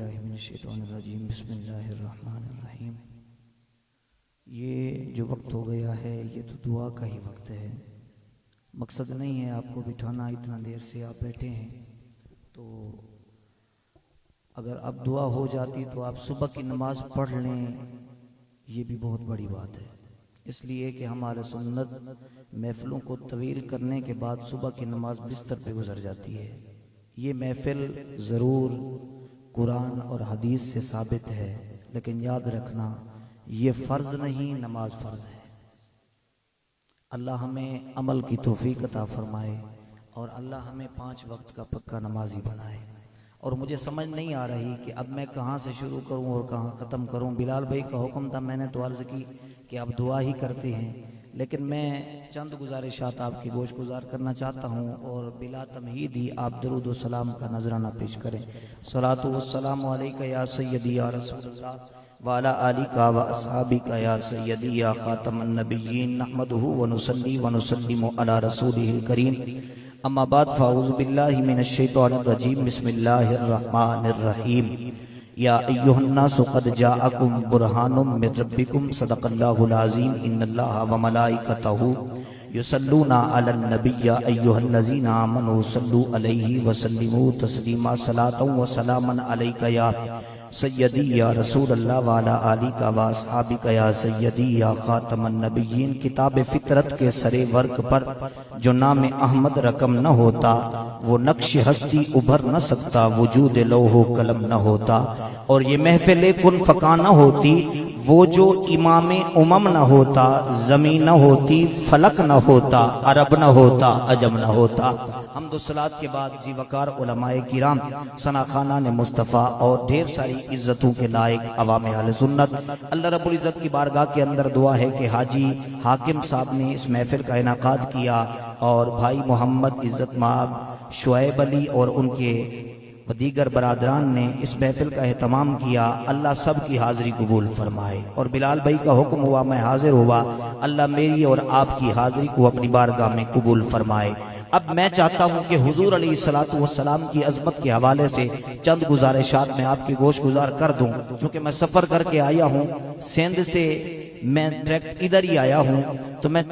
باللہ من الشیطان الرجیم بسم اللہ الرحمن الرحیم۔ یہ جو وقت ہو گیا ہے یہ تو دعا کا ہی وقت ہے۔ مقصد نہیں ہے آپ کو بٹھانا، اتنا دیر سے آپ بیٹھے ہیں تو اگر اب دعا ہو جاتی تو آپ صبح کی نماز پڑھ لیں، یہ بھی بہت بڑی بات ہے۔ اس لیے کہ ہمارے سنت محفلوں کو طویل کرنے کے بعد صبح کی نماز بستر پہ گزر جاتی ہے۔ یہ محفل ضرور قرآن اور حدیث سے ثابت ہے، لیکن یاد رکھنا یہ فرض نہیں، نماز فرض ہے۔ اللہ ہمیں عمل کی توفیق عطا فرمائے اور اللہ ہمیں 5 وقت کا پکا نمازی بنائے۔ اور مجھے سمجھ نہیں آ رہی کہ اب میں کہاں سے شروع کروں اور کہاں ختم کروں۔ بلال بھائی کا حکم تھا، میں نے تو عرض کی کہ آپ دعا ہی کرتے ہیں، لیکن میں چند گزارشات آپ کی گوش گزار کرنا چاہتا ہوں اور بلا تمہید ہی آپ درود و سلام کا نذرانہ پیش کریں۔ صلاۃ و السلام علیکہ یا سیدی یا رسول اللہ وعلی آلک و اصحابک یا سیدی یا خاتم النبیین، نحمدہ ونصلی ونسلم علی رسولہ الکریم، اما بعد فاعوذ باللہ من الشیطان الرجیم، بسم اللہ الرحمن الرحیم۔ یا ایہا الناس قد جاءکم برہان من ربکم، صدق اللہ العظیم۔ ان اللہ وملائکتہ یصلون علی النبی یا ایہا الذین آمنوا صلوا علیہ وسلموا تسلیما، صلاۃ و سلاما علیک یا سیدی یا رسول اللہ وعلی آلک و اصحابک یا سیدی یا خاتم النبیین۔ کتاب فطرت کے سرے ورق پر جو نام احمد رقم نہ ہوتا، وہ نقش ہستی ابھر نہ سکتا، وجود لوح و قلم نہ ہوتا، اور یہ محفل کن فکا نہ ہوتی، وہ جو امام امم نہ ہوتا، زمین نہ ہوتی، فلک نہ ہوتا، عرب نہ ہوتا، عجم نہ ہوتا۔ حمد و صلات کے بعد ذی وقار علماء کرام، ثنا خانان مصطفیٰ اور ڈھیر ساری عزتوں کے لائق عوام اہل سنت، اللہ رب العزت کی بارگاہ کے اندر دعا ہے کہ حاجی حاکم صاحب نے اس محفل کا انعقاد کیا اور بھائی محمد عزت مآب شعیب علی اور ان کے دیگر برادران نے اس محفل کا اہتمام کیا، اللہ سب کی حاضری قبول فرمائے۔ اور بلال بھائی کا حکم ہوا، میں حاضر ہوا، اللہ میری اور آپ کی حاضری کو اپنی بارگاہ میں قبول فرمائے۔ اب میں چاہتا ہوں کہ حضور علیہ السلام کی عظمت کے حوالے سے چند گزارشات میں آپ کی گوش گزار کر دوں، چونکہ میں سفر کر کے آیا ہوں سندھ سے، میں ڈائریکٹ ادھر ہی آیا ہوں، تو میں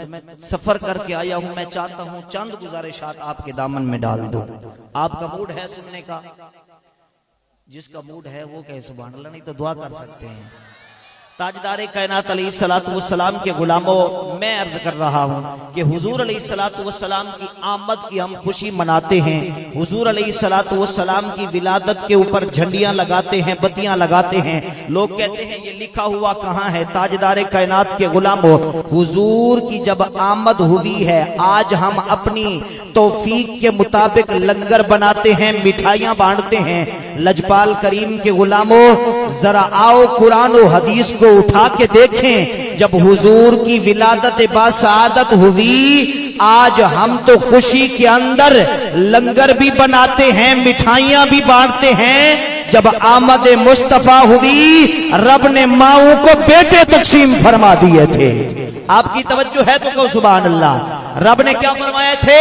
سفر کر کے آیا ہوں، میں چاہتا ہوں چند گزارشات آپ کے دامن میں ڈال دوں۔ آپ کا موڈ ہے سننے کا؟ جس کا موڈ ہے وہ کہے سبحان اللہ، نہیں تو دعا کر سکتے ہیں۔ تاجدار کائنات علیہ السلام کے غلاموں، میں عرض کر رہا ہوں کہ حضور علیہ السلام کی آمد کی ہم خوشی مناتے ہیں، حضور علیہ السلام کی ولادت کے اوپر جھنڈیاں لگاتے ہیں، بتیاں لگاتے ہیں، لوگ کہتے ہیں یہ لکھا ہوا کہاں ہے؟ تاجدار کائنات کے غلاموں، حضور کی جب آمد ہوئی ہے، آج ہم اپنی توفیق کے مطابق لنگر بناتے ہیں، مٹھائیاں بانٹتے ہیں۔ لجپال کریم کے غلاموں، ذرا آؤ قرآن و حدیث کو اٹھا کے دیکھیں، جب حضور کی ولادت باسعادت ہوئی، آج ہم تو خوشی کے اندر لنگر بھی بناتے ہیں، مٹھائیاں بھی بانٹتے ہیں۔ جب آمد مصطفیٰ ہوئی، رب نے ماؤں کو بیٹے تقسیم فرما دیے تھے۔ آپ کی توجہ ہے تو کہو سبحان اللہ۔ رب نے کیا فرمائے تھے؟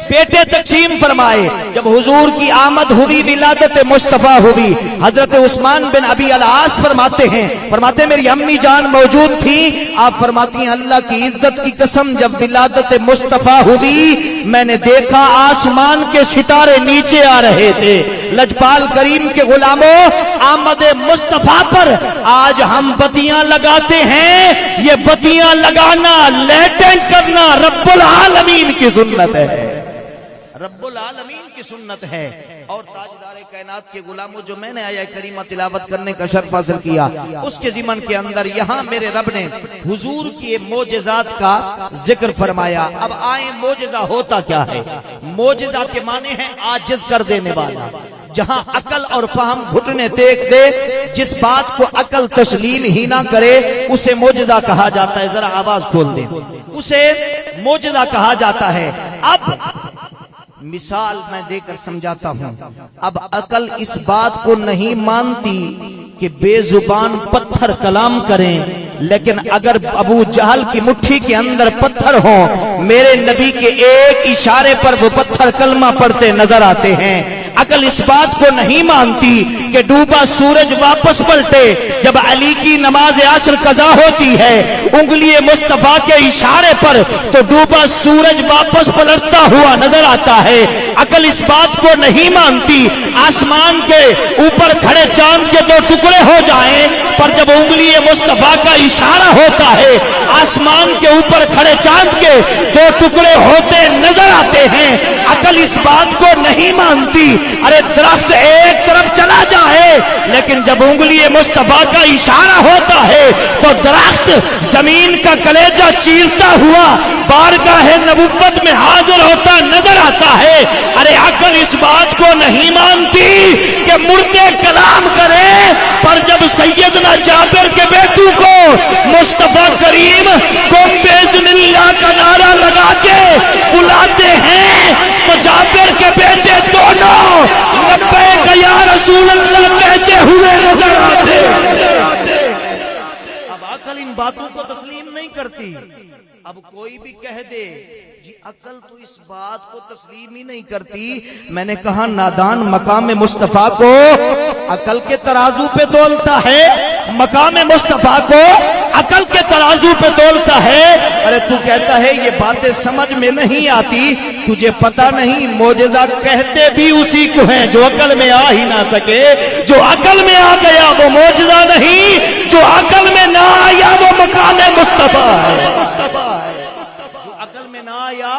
بیٹے تقسیم فرمائے۔ جب حضور کی آمد ہوئی، ولادت مصطفیٰ ہوئی، حضرت عثمان بن ابی العاص فرماتے ہیں میری امی جان موجود تھی، آپ فرماتی ہیں اللہ کی عزت کی قسم، جب ولادت مصطفیٰ ہوئی میں نے دیکھا آسمان کے ستارے نیچے آ رہے تھے۔ لجپال کریم کے غلاموں، آمد مصطفیٰ پر آج ہم بتیاں لگاتے ہیں۔ یہ بتیاں لگانا، لائٹنگ کرنا رب العالمین کی سنت ہے، رب العالمین کی سنت ہے۔ اور تاجدار کائنات کے غلاموں، جو میں نے آیہ کریمہ تلاوت کرنے کا شرف حاصل کیا، اس کے ضمن کے اندر یہاں میرے رب نے حضور کی معجزات کا ذکر فرمایا۔ اب آئیں معجزہ ہوتا کیا ہے؟ معجزہ کے معنی ہے عاجز کر دینے والا۔ جہاں عقل اور فہم گھٹنے ٹیک دے، جس بات کو عقل تسلیم ہی نہ کرے، اسے معجزہ کہا جاتا ہے۔ ذرا آواز کھول دیں، اسے معجزہ کہا جاتا ہے۔ اب مثال میں دے کر سمجھاتا ہوں۔ اب عقل اس بات کو نہیں مانتی کہ بے زبان پتھر کلام کریں، لیکن اگر ابو جہل کی مٹھی کے اندر پتھر ہوں، میرے نبی کے ایک اشارے پر وہ پتھر کلمہ پڑھتے نظر آتے ہیں۔ عقل اس بات کو نہیں مانتی کہ ڈوبا سورج واپس پلٹے. جب علی کی نماز عصر قضا ہوتی ہے انگلی مصطفیٰ کے اشارے پر تو ڈوبا سورج واپس پلٹتا ہوا نظر آتا ہے. عقل اس بات کو نہیں مانتی آسمان کے اوپر کھڑے چاند کے دو ٹکڑے ہو جائیں پر جب انگلی مصطفیٰ کا اشارہ ہوتا ہے آسمان کے اوپر کھڑے چاند کے دو ٹکڑے ہوتے نظر آتے ہیں. عقل اس بات کو نہیں مانتی. ارے درخت ایک طرف چلا جائے لیکن جب انگلی مصطفیٰ کا اشارہ ہوتا ہے تو درخت زمین کا کلیجہ چیرتا ہوا بارگاہ نبوت میں حاضر ہوتا نظر آتا ہے. ارے عقل اس بات کو نہیں مانتی کہ مردے کلام کرے پر جب سیدنا جابر کے بیٹوں کو مصطفیٰ کریم کو بِإِذْنِ اللہ کا نعرہ لگا کے بلاتے ہیں تو جابر کے بیٹے دونوں لبیک یا رسول اللہ کیسے ہوئے نظر آتے. اب عقل ان باتوں کو تسلیم نہیں کرتی. اب کوئی بھی کہہ دے جی عقل تو اس بات کو تسلیم ہی نہیں کرتی. میں نے کہا نادان مقام مصطفیٰ کو عقل کے ترازو پہ تولتا ہے, مقام مصطفیٰ کو عقل کے ترازو پہ تولتا ہے. ارے تو کہتا ہے یہ باتیں سمجھ میں نہیں آتی, تجھے پتہ نہیں معجزہ کہتے بھی اسی کو ہیں جو عقل میں آ ہی نہ سکے. جو عقل میں آ گیا وہ معجزہ نہیں, جو عقل میں نہ آیا وہ مقام مصطفیٰ ہے. جو عقل میں نہ آیا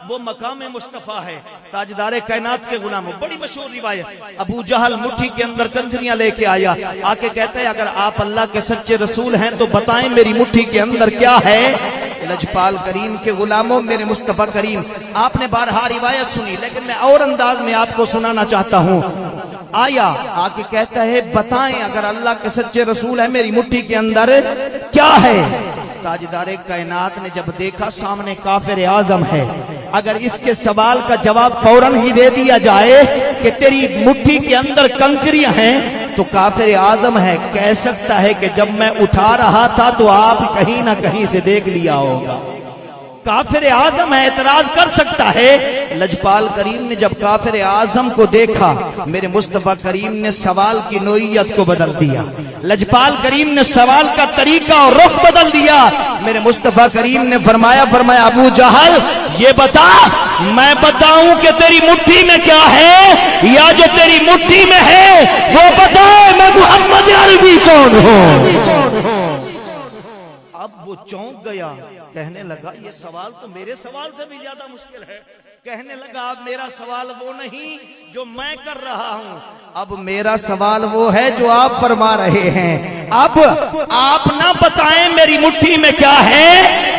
وہ مقام مصطفیٰ ہے. تاجدار کائنات کے غلاموں, بڑی مشہور روایت, ابو جہل مٹھی کے اندر کنکریاں لے کے آیا, آ کے کہتا ہے اگر آپ اللہ کے سچے رسول ہیں تو بتائیں میری مٹھی کے اندر کیا ہے. لجپال کریم کے غلاموں, میرے مصطفیٰ کریم, آپ نے بارہا روایت سنی لیکن میں اور انداز میں آپ کو سنانا چاہتا ہوں. آیا آ کے کہتا ہے بتائیں اگر اللہ کے سچے رسول ہیں میری مٹھی کے اندر کیا ہے. تاجدار کائنات نے جب دیکھا سامنے کافر اعظم ہے, اگر اس کے سوال کا جواب فوراً ہی دے دیا جائے کہ تیری مٹھی کے اندر کنکریاں ہیں تو کافر اعظم ہے, کہہ سکتا ہے کہ جب میں اٹھا رہا تھا تو آپ کہیں نہ کہیں سے دیکھ لیا ہوگا. کافر اعظم ہے, اعتراض کر سکتا ہے. لجپال کریم نے جب کافر اعظم کو دیکھا میرے مصطفیٰ کریم نے سوال کی نوعیت کو بدل دیا. لجپال کریم نے سوال کا طریقہ اور رخ بدل دیا. میرے مصطفیٰ کریم نے فرمایا ابو جہل یہ بتا, میں بتاؤں کہ تیری مٹھی میں کیا ہے یا جو تیری مٹھی میں ہے وہ بتا میں محمد عربی کون ہوں. اب وہ چونک گیا, کہنے لگا یہ سوال تو میرے سوال سے بھی زیادہ مشکل ہے. کہنے لگا اب میرا سوال وہ نہیں جو میں کر رہا ہوں, اب میرا سوال وہ ہے جو آپ فرما رہے ہیں. اب آپ نہ بتائیں میری مٹھی میں کیا ہے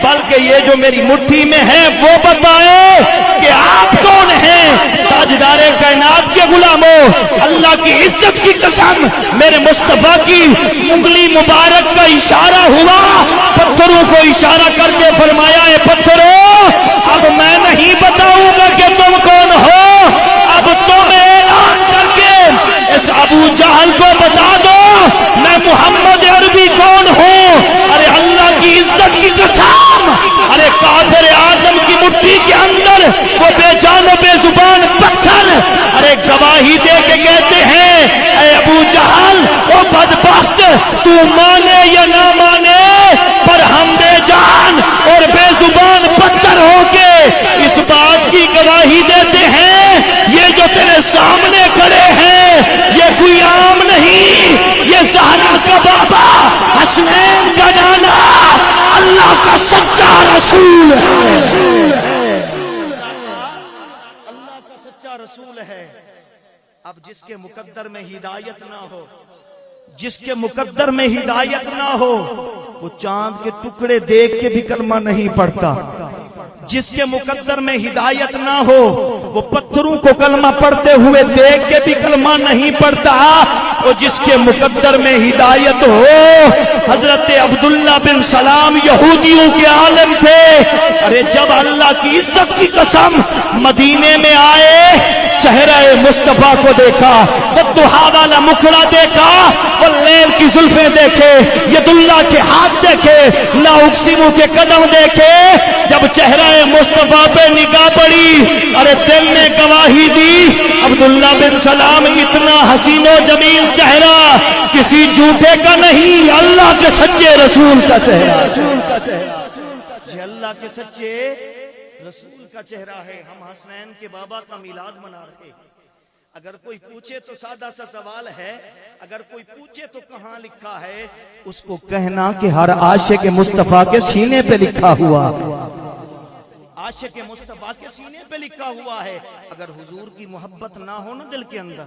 بلکہ یہ جو میری مٹھی میں ہے وہ بتائیں کہ آپ کون ہیں. تاجدار کائنات کے غلاموں, اللہ کی عزت کی قسم میرے مصطفیٰ کی انگلی مبارک کا اشارہ ہوا, پتھروں کو اشارہ کر کے فرمایا اے پتھروں اب میں نہیں بتاؤں گا کہ تم کون ہو, اب تم اعلان کر کے اس ابو جہل کو بتا دو میں محمد عربی کون ہوں. ارے اللہ کی عزت کی قسم, ارے کافر اعظم کی مٹھی کے اندر وہ بے جان و بے زبان پتھر ارے گواہی دے کے کہتے ہیں اے ابو جہل او بدبخت, تو مانے یا نہ مانے پر ہم بے جان اور بے زبان پتھر ہو کے اس بات کی گواہی دیتے ہیں یہ جو تیرے سامنے کھڑے ہیں یہ کوئی عام نہیں, یہ زہرا کا بابا حسنین کا نانا اللہ کا سچا رسول ہے. اللہ کا سچا رسول ہے. اب جس کے مقدر میں ہدایت نہ ہو, جس کے مقدر میں ہدایت نہ ہو وہ چاند کے ٹکڑے دیکھ کے بھی کلمہ نہیں پڑھتا. جس کے مقدر میں ہدایت نہ ہو وہ پتھروں کو کلمہ پڑھتے ہوئے دیکھ کے بھی کلمہ نہیں پڑھتا. اور جس کے مقدر میں ہدایت ہو, حضرت عبداللہ بن سلام یہودیوں کے عالم تھے. ارے جب اللہ کی عزت کی قسم مدینے میں آئے چہرہ مصطفیٰ کو دیکھا, وہ دہا والا مکھڑا دیکھا, وہ عادل کی زلفیں دیکھے، یداللہ کے ہاتھ دیکھے، لا اقسمو کے قدم دیکھے، جب چہرہ مصطفیٰ پہ نگاہ پڑی، ارے دل نے گواہی دی عبداللہ بن سلام اتنا حسین و جمیل چہرہ کسی جھوٹے کا نہیں، اللہ کے سچے رسول کا چہرہ، یہ اللہ کے سچے رسول کا چہرہ ہے۔ ہم حسنین کے بابا کا میلاد منا رہے ہیں۔ اگر کوئی پوچھے تو سادہ سا سوال ہے، اگر کوئی پوچھے تو کہاں لکھا ہے، اس کو کہنا کہ ہر عاشق مصطفیٰ کے سینے پہ لکھا ہوا، عاشق مصطفیٰ کے سینے پہ لکھا ہوا ہے۔ اگر حضور کی محبت نہ ہو نا دل کے اندر،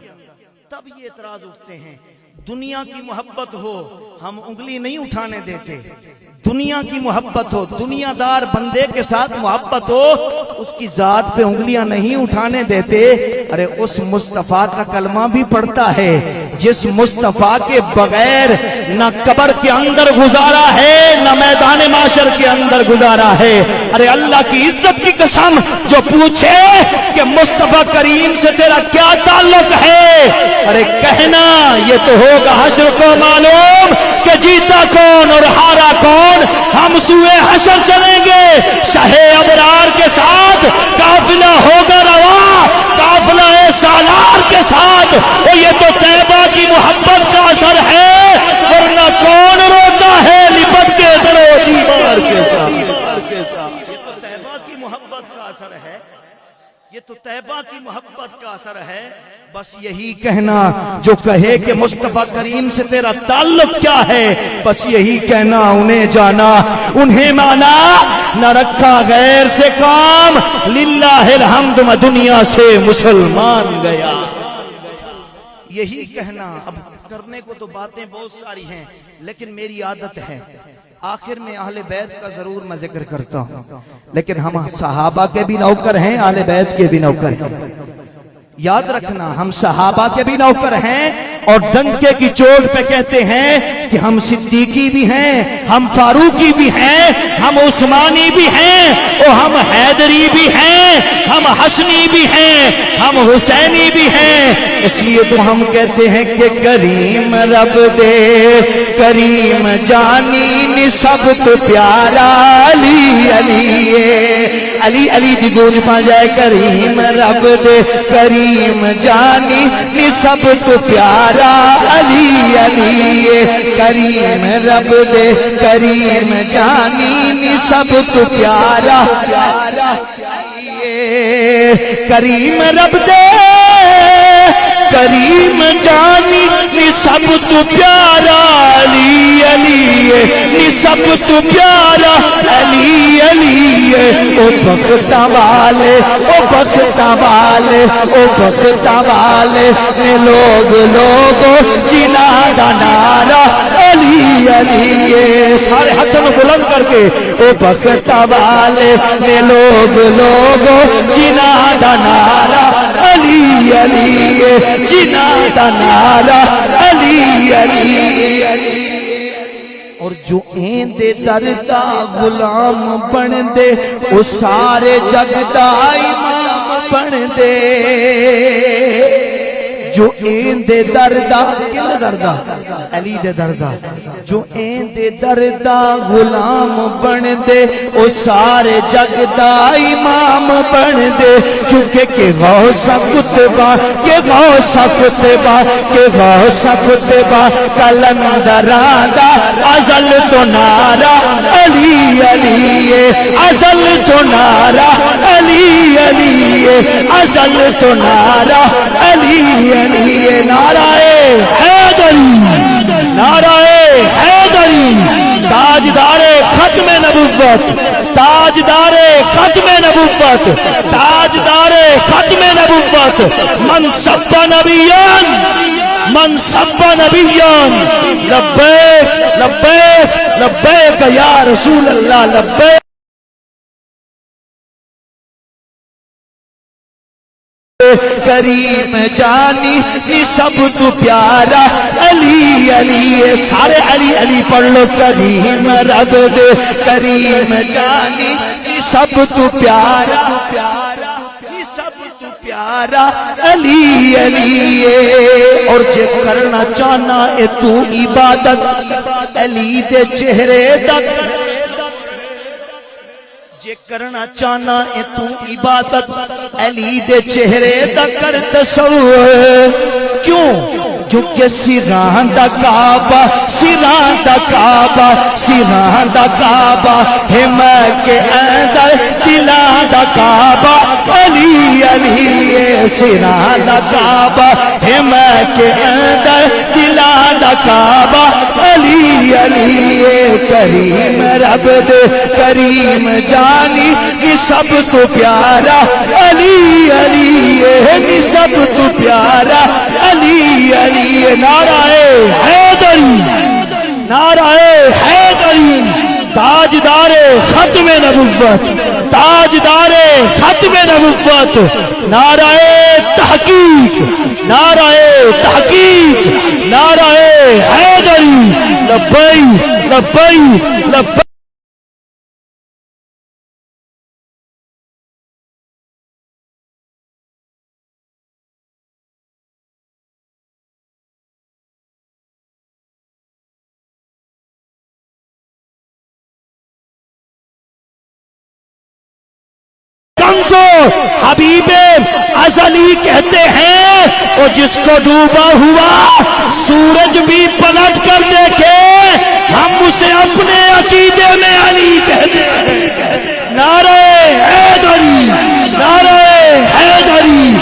تب یہ اعتراض اٹھتے ہیں۔ دنیا کی محبت ہو ہم انگلی نہیں اٹھانے دیتے، دنیا کی محبت ہو، دنیا دار بندے کے ساتھ محبت ہو، اس کی ذات پہ انگلیاں نہیں اٹھانے دیتے۔ ارے اس مصطفیٰ کا کلمہ بھی پڑھتا ہے جس مصطفیٰ کے بغیر نہ قبر کے اندر گزارا ہے نہ میدان معاشر کے اندر گزارا ہے۔ ارے اللہ کی عزت کی قسم جو پوچھے کہ مصطفیٰ کریم سے تیرا کیا تعلق ہے، ارے کہنا یہ تو ہوگا حشر کو معلوم کہ جیتا کون اور ہارا کون۔ ہم سوئے حشر چلیں گے شاہ ابرار کے ساتھ، قافلہ ہوگا رواں قافلہ سالار کے ساتھ۔ اور یہ تو طیبہ کی محبت کا اثر ہے، ورنہ کون روتا ہے لپٹ کے درو دیوار کے ساتھ۔ یہ تو طیبہ کی محبت کا اثر ہے، یہ تو طیبہ کی محبت کا اثر ہے۔ بس یہی کہنا جو کہے کہ مصطفیٰ کریم سے تیرا تعلق کیا ہے، بس یہی کہنا انہیں جانا انہیں مانا، نہ رکھا غیر سے کام، للہ الحمد میں دنیا سے مسلمان گیا۔ یہی کہنا۔ اب کرنے کو تو باتیں بہت ساری ہیں، لیکن میری عادت ہے آخر میں اہل بیت کا ضرور میں ذکر کرتا ہوں، لیکن ہم صحابہ کے بھی نوکر ہیں، اہل بیت کے بھی نوکر ہیں۔ یاد رکھنا ہم صحابہ کے بھی نوکر ہیں، اور ڈنکے کی چوٹ پہ کہتے ہیں کہ ہم صدیقی بھی ہیں، ہم فاروقی بھی ہیں، ہم عثمانی بھی ہیں، اور ہم حیدری بھی ہیں، ہم حسنی بھی ہیں، ہم حسینی بھی ہیں۔ اس لیے تو ہم کہتے ہیں کہ کریم رب دے کریم جانی نسب تو پیارا علی علی علی علی دی گونج پا جائے، کریم رب دے کریم جانی نسب تو پیارا علی علی، کریم رب دے کریم جانی نسب تو پیارا، کریم رب دے کریم جانی نسب تو پیارا علی علی، نسب تو پیارا علی علی، او بختہ والے او بختہ والے او بختہ والے نے لوگوں جنا دا نعرہ علی علی، سارے حسن بلند کر کے او بختہ والے نے لوگوں جنا دا نعرہ علی علی، جنا دا نعرہ علی علی۔ اور جو ایندے دردہ غلام بن دے او سارے جگ دا امام بن دے، جو ایندے دردہ کل دردہ علی دے دردہ، جو ایندے دردہ غلام بن دے او سارے جگ دا امام بن دے، کیونکہ کہ غوث کتبہ کہ غوث کتبہ کہ غوث کتبہ کلندران دا ازل تو نعرہ علی علی، ازل تو نعرہ علی علی، ازل تو نعرہ علی علی، نعرہ حیدری، نعرہ حیدری، تاجدار ختم نبوت، تاجدار ختم نبوت، تاجدار ختم نبوت، من سب نبیان من سب نبیان، لبیک لبیک لبیک یا رسول اللہ لبیک۔ کریم جانی نسب تو پیارا علی علی، سارے علی علی پڑھ لو، کریم رب دے کریم جانی نسب تو پیارا، نسب تو پیارا پیارا علی علی اور جے کرنا چاہنا اے تو عبادت علی دے چہرے دا جے کرنا چاہنا اے تو عبادت علی دے چہرے دا کر تصور کیوں کیونکہ سیران دا کعبہ سیران دا کعبہ سیران دا کعبہ ہے مکے اندر دلان دا کعبہ علی علی سیران دا کعبہ ہے مکے اندر دلان دا کعبہ علی علی کریم رب دے کریم جانی یہ سب تو پیارا علی علی سب تو پیارا علی علی نعرہ حیدری نعرہ حیدری تاجدار ختم نبوت تاجدار ختم نبوت نعرہ تحقیق نعرہ تحقیق نعرہ حیدری لبیک لبیک لبیک حبیب ازلی کہتے ہیں اور جس کو ڈوبا ہوا سورج بھی پلٹ کر دیکھے ہم اسے اپنے عقیدے میں علی کہتے ہیں نعرہ حیدری نعرہ حیدری